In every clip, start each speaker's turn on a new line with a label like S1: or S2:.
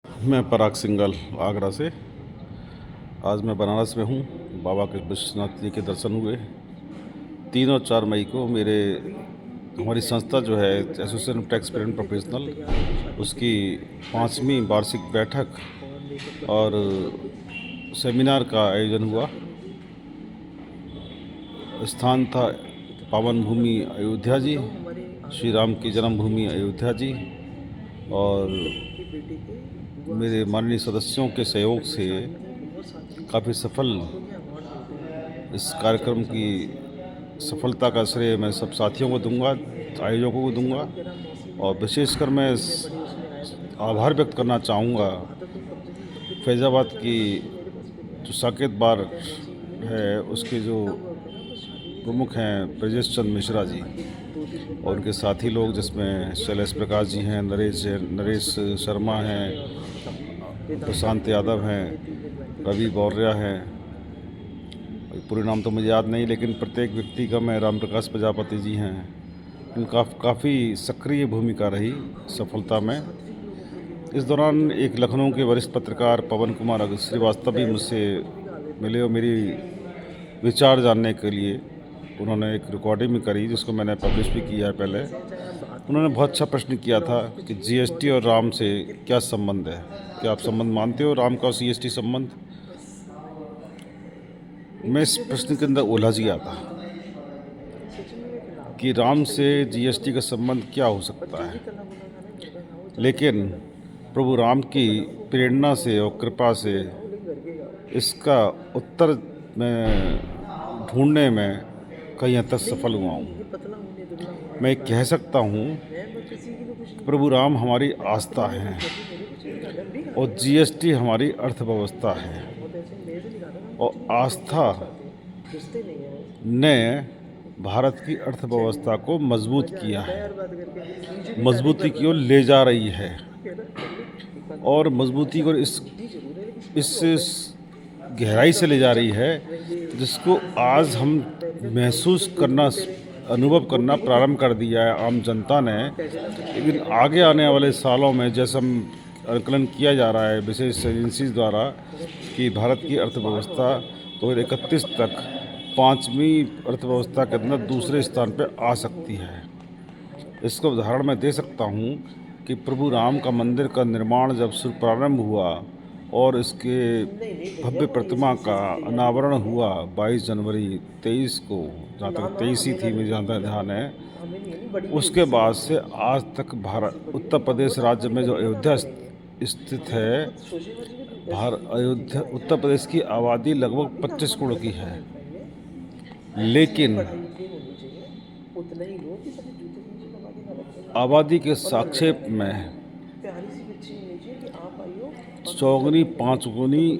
S1: मैं पराग सिंघल आगरा से। आज मैं बनारस में हूँ। बाबा के विश्वनाथ जी के दर्शन हुए। 3 और 4 मई को हमारी संस्था जो है association of tax parent professional, उसकी 5वीं वार्षिक बैठक और सेमिनार का आयोजन हुआ। स्थान था पावन भूमि अयोध्या जी, श्री राम की जन्मभूमि अयोध्या जी। और मेरे माननीय सदस्यों के सहयोग से काफ़ी सफल इस कार्यक्रम की सफलता का श्रेय मैं सब साथियों को दूंगा, आयोजकों को दूंगा। और विशेषकर मैं आभार व्यक्त करना चाहूँगा फैज़ाबाद की जो साकेत बार है, उसके जो प्रमुख हैं ब्रजेश चंद्र मिश्रा जी और उनके साथी लोग, जिसमें शैलेश प्रकाश जी हैं, नरेश शर्मा हैं, प्रशांत यादव हैं, रवि बौर्या हैं। पूरे नाम तो मुझे याद नहीं, लेकिन प्रत्येक व्यक्ति का मैं राम प्रकाश प्रजापति जी हैं। इनका काफ़ी सक्रिय भूमिका रही सफलता में। इस दौरान एक लखनऊ के वरिष्ठ पत्रकार पवन कुमार श्रीवास्तव भी मुझसे मिले और मेरी विचार जानने के लिए उन्होंने एक रिकॉर्डिंग भी करी, जिसको मैंने पब्लिश भी किया है पहले। उन्होंने बहुत अच्छा प्रश्न किया था कि जीएसटी और राम से क्या संबंध है, क्या आप संबंध मानते हो राम का और जीएसटी संबंध? मैं इस प्रश्न के अंदर उलझ गया था कि राम से जीएसटी का संबंध क्या हो सकता है, लेकिन प्रभु राम की प्रेरणा से और कृपा से इसका उत्तर मैं ढूंढने में कहीं हद तक सफल हुआ हूँ। मैं कह सकता हूँ कि प्रभु राम हमारी आस्था है और जीएसटी हमारी अर्थव्यवस्था है। और आस्था ने भारत की अर्थव्यवस्था को मजबूत किया है, मजबूती की ओर ले जा रही है और मजबूती को इस गहराई से ले जा रही है जिसको आज हम महसूस करना, अनुभव करना प्रारंभ कर दिया है आम जनता ने। लेकिन आगे आने वाले सालों में जैसा आकलन किया जा रहा है विशेष एजेंसीज द्वारा कि भारत की अर्थव्यवस्था 2031 तक 5वीं अर्थव्यवस्था के अंदर दूसरे स्थान पर आ सकती है। इसका उदाहरण मैं दे सकता हूँ कि प्रभु राम का मंदिर का निर्माण जब शुरू प्रारंभ हुआ और इसके भव्य प्रतिमा का अनावरण हुआ 22 जनवरी 23 को, जहाँ तक 23 ही थी मुझे जहाँ तक ध्यान है, उसके बाद से आज तक भारत उत्तर प्रदेश राज्य में जो अयोध्या स्थित है, अयोध्या उत्तर प्रदेश की आबादी लगभग 25 करोड़ की है, लेकिन आबादी के सापेक्ष में 4 गुनी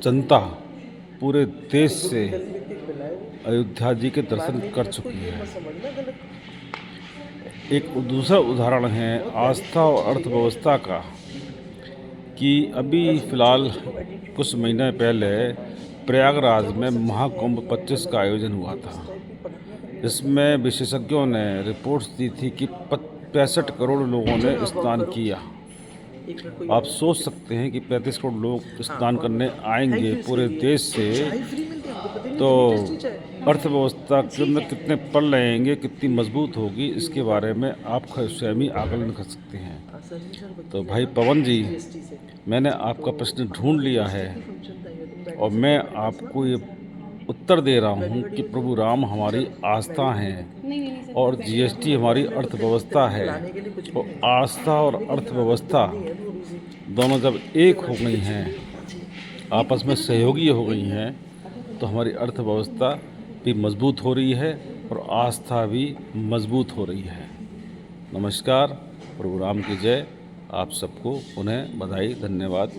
S1: जनता पूरे देश से अयोध्या जी के दर्शन कर चुकी है। एक दूसरा उदाहरण है आस्था और अर्थव्यवस्था का कि अभी फ़िलहाल कुछ महीने पहले प्रयागराज में महाकुंभ 25 का आयोजन हुआ था। इसमें विशेषज्ञों ने रिपोर्ट्स दी थी कि 65 करोड़ लोगों ने स्नान किया। आप सोच सकते हैं कि 35 करोड़ लोग स्नान करने आएंगे पूरे देश से, तो अर्थव्यवस्था के अंदर कितने पल रहेंगे, कितनी मजबूत होगी, इसके बारे में आप स्वयं ही आकलन कर सकते हैं। तो भाई पवन जी, मैंने आपका प्रश्न ढूंढ लिया है और मैं आपको ये उत्तर दे रहा हूँ कि प्रभु राम हमारी आस्था हैं और जीएसटी हमारी अर्थव्यवस्था है। और आस्था और अर्थव्यवस्था दोनों जब एक हो गई हैं, आपस में सहयोगी हो गई हैं, तो हमारी अर्थव्यवस्था भी मजबूत हो रही है और आस्था भी मजबूत हो रही है। नमस्कार, प्रभु राम की जय। आप सबको पुनः बधाई, धन्यवाद।